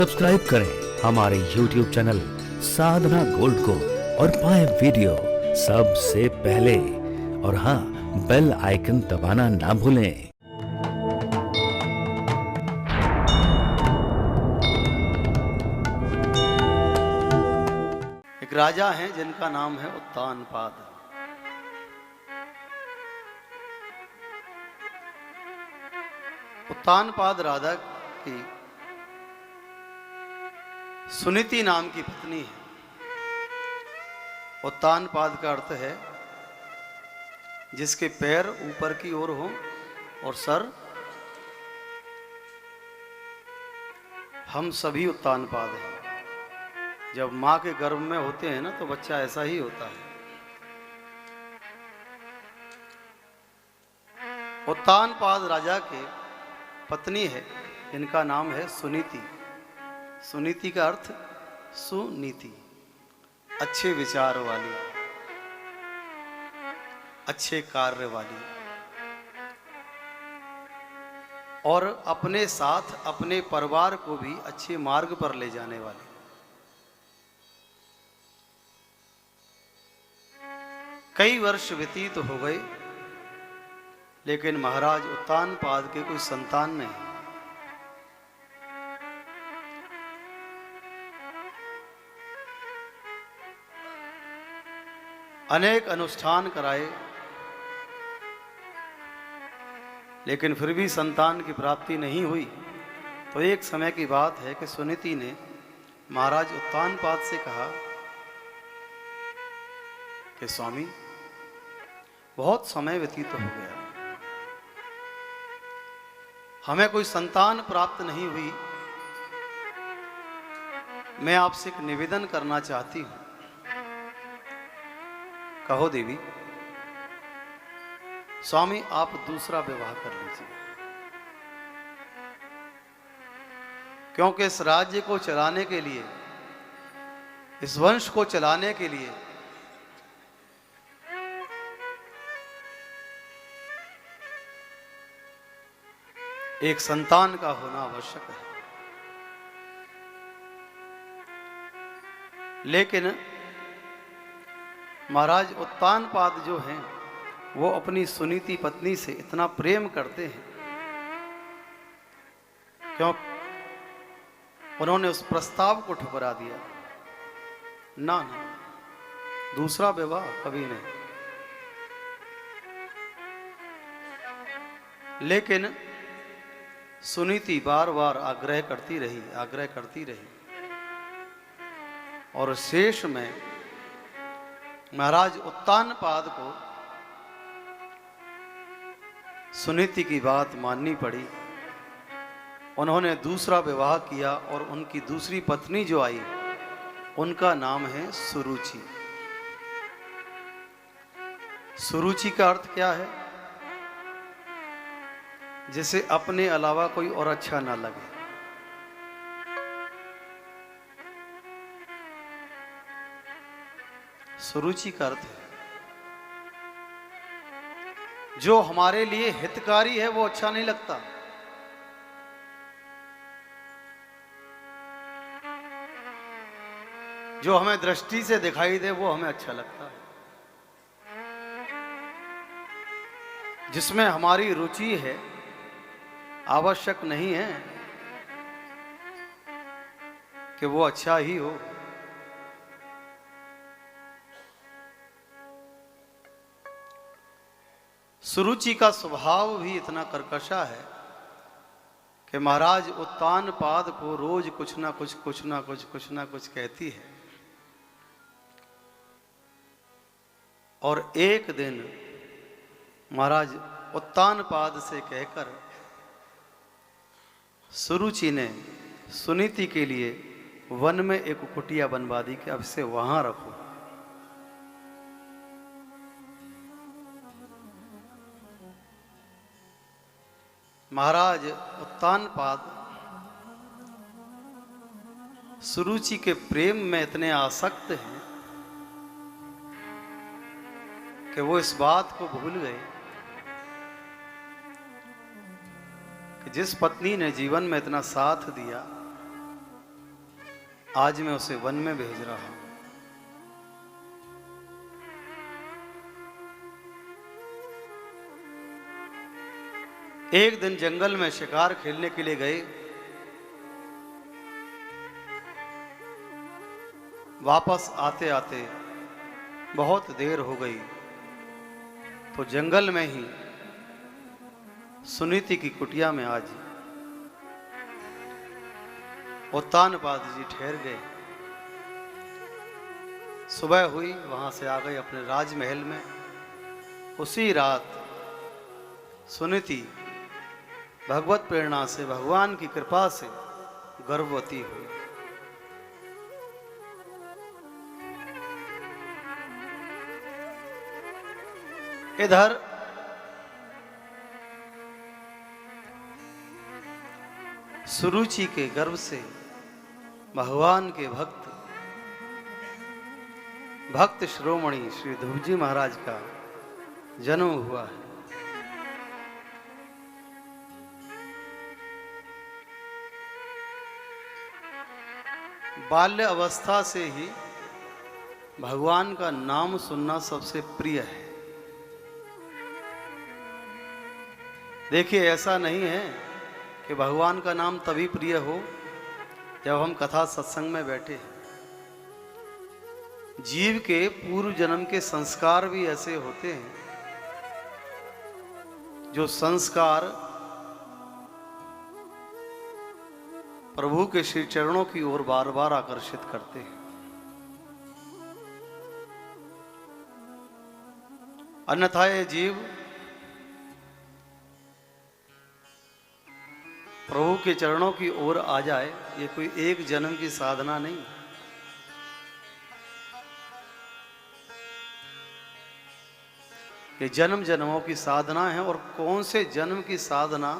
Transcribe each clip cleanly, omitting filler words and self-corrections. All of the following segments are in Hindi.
सब्सक्राइब करें हमारे YouTube चैनल साधना गोल्ड को और पाएं वीडियो सबसे पहले। और हाँ, बेल आइकन दबाना ना भूलें। एक राजा हैं जिनका नाम है उत्तानपाद। उत्तानपाद राजा की सुनीति नाम की पत्नी है। उत्तानपाद का अर्थ है जिसके पैर ऊपर की ओर हो और सर। हम सभी उत्तानपाद हैं। जब माँ के गर्भ में होते हैं ना तो बच्चा ऐसा ही होता है। उत्तानपाद राजा के पत्नी है इनका नाम है सुनीति। सुनीति का अर्थ सुनीति, अच्छे विचार वाली, अच्छे कार्य वाली, और अपने साथ अपने परिवार को भी अच्छे मार्ग पर ले जाने वाली। कई वर्ष व्यतीत हो गए लेकिन महाराज उत्तानपाद के कोई संतान नहीं। अनेक अनुष्ठान कराए लेकिन फिर भी संतान की प्राप्ति नहीं हुई। तो एक समय की बात है कि सुनीति ने महाराज उत्तानपाद से कहा कि स्वामी, बहुत समय व्यतीत हो गया, हमें कोई संतान प्राप्त नहीं हुई। मैं आपसे एक निवेदन करना चाहती हूं। कहो देवी। स्वामी, आप दूसरा विवाह कर लीजिए, क्योंकि इस राज्य को चलाने के लिए, इस वंश को चलाने के लिए एक संतान का होना आवश्यक है। लेकिन महाराज उत्तानपाद जो हैं वो अपनी सुनीति पत्नी से इतना प्रेम करते हैं क्यों उन्होंने उस प्रस्ताव को ठुकरा दिया। ना ना, दूसरा विवाह कभी नहीं। लेकिन सुनीति बार बार आग्रह करती रही और शेष में महाराज उत्तानपाद को सुनीति की बात माननी पड़ी। उन्होंने दूसरा विवाह किया और उनकी दूसरी पत्नी जो आई उनका नाम है सुरुचि। सुरुचि का अर्थ क्या है? जिसे अपने अलावा कोई और अच्छा ना लगे। सुरुचि का अर्थ है जो हमारे लिए हितकारी है वो अच्छा नहीं लगता। जो हमें दृष्टि से दिखाई दे वो हमें अच्छा लगता है। जिसमें हमारी रुचि है, आवश्यक नहीं है कि वो अच्छा ही हो। सुरुचि का स्वभाव भी इतना कर्कशा है कि महाराज उत्तानपाद को रोज कुछ ना कुछ कहती है। और एक दिन महाराज उत्तानपाद से कहकर सुरुचि ने सुनीति के लिए वन में एक कुटिया बनवा दी कि अब से वहां रखो। महाराज उत्तानपाद सुरुचि के प्रेम में इतने आसक्त हैं कि वो इस बात को भूल गए कि जिस पत्नी ने जीवन में इतना साथ दिया, आज मैं उसे वन में भेज रहा हूं। एक दिन जंगल में शिकार खेलने के लिए गए। वापस आते आते बहुत देर हो गई, तो जंगल में ही सुनीति की कुटिया में आज उत्तानपाद जी ठहर गए। सुबह हुई, वहां से आ गए अपने राजमहल में। उसी रात सुनीति भगवत प्रेरणा से, भगवान की कृपा से गर्भवती हुई। इधर सुरुचि के गर्भ से भगवान के भक्त शिरोमणि श्री ध्रुवजी महाराज का जन्म हुआ है। बाल्य अवस्था से ही भगवान का नाम सुनना सबसे प्रिय है। देखिए, ऐसा नहीं है कि भगवान का नाम तभी प्रिय हो जब हम कथा सत्संग में बैठे हैं। जीव के पूर्व जन्म के संस्कार भी ऐसे होते हैं जो संस्कार प्रभु के श्री चरणों की ओर बार बार आकर्षित करते हैं। अन्यथा ये जीव प्रभु के चरणों की ओर आ जाए, ये कोई एक जन्म की साधना नहीं। ये जन्म जन्मों की साधना है, और कौन से जन्म की साधना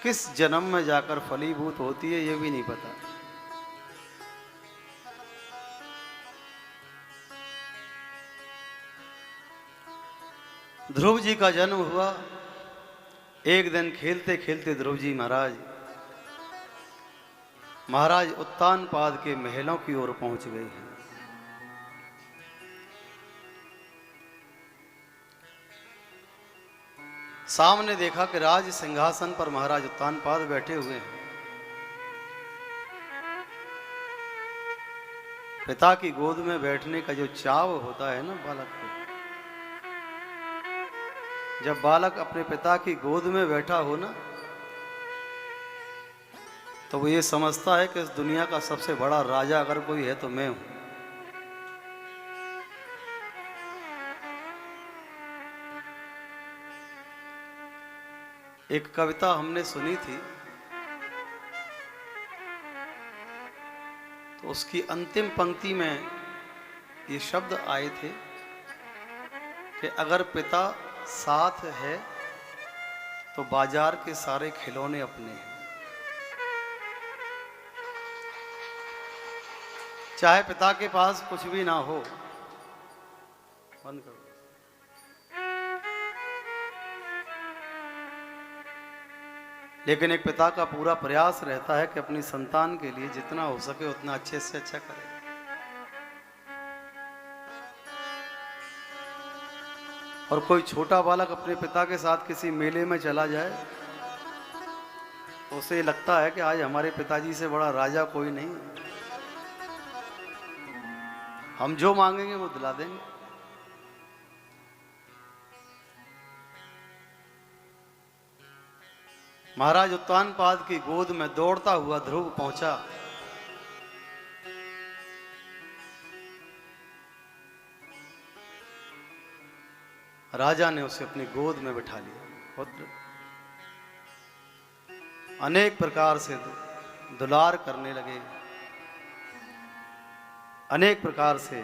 किस जन्म में जाकर फलीभूत होती है, ये भी नहीं पता। ध्रुव जी का जन्म हुआ। एक दिन खेलते खेलते ध्रुव जी महाराज उत्तानपाद के महलों की ओर पहुंच गए हैं। सामने देखा कि राज सिंहासन पर महाराज उत्तानपाद बैठे हुए हैं। पिता की गोद में बैठने का जो चाव होता है ना बालक को, जब बालक अपने पिता की गोद में बैठा हो ना, तो वो ये समझता है कि इस दुनिया का सबसे बड़ा राजा अगर कोई है तो मैं हूं। एक कविता हमने सुनी थी, तो उसकी अंतिम पंक्ति में ये शब्द आए थे कि अगर पिता साथ है तो बाजार के सारे खिलौने अपने हैं। चाहे पिता के पास कुछ भी ना हो, बंद करो। लेकिन एक पिता का पूरा प्रयास रहता है कि अपनी संतान के लिए जितना हो सके उतना अच्छे से अच्छा करे। और कोई छोटा बालक अपने पिता के साथ किसी मेले में चला जाए तो उसे लगता है कि आज हमारे पिताजी से बड़ा राजा कोई नहीं, हम जो मांगेंगे वो दिला देंगे। महाराज उत्तानपाद की गोद में दौड़ता हुआ ध्रुव पहुंचा। राजा ने उसे अपनी गोद में बिठा लिया और अनेक प्रकार से दुलार करने लगे, अनेक प्रकार से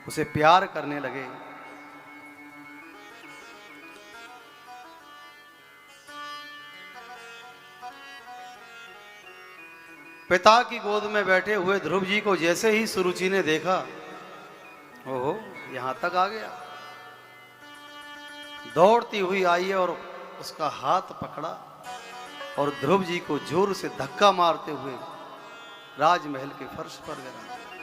उसे प्यार करने लगे। पिता की गोद में बैठे हुए ध्रुव जी को जैसे ही सुरुचि ने देखा, ओहो यहां तक आ गया, दौड़ती हुई आई है और उसका हाथ पकड़ा और ध्रुव जी को जोर से धक्का मारते हुए राजमहल के फर्श पर गिरा।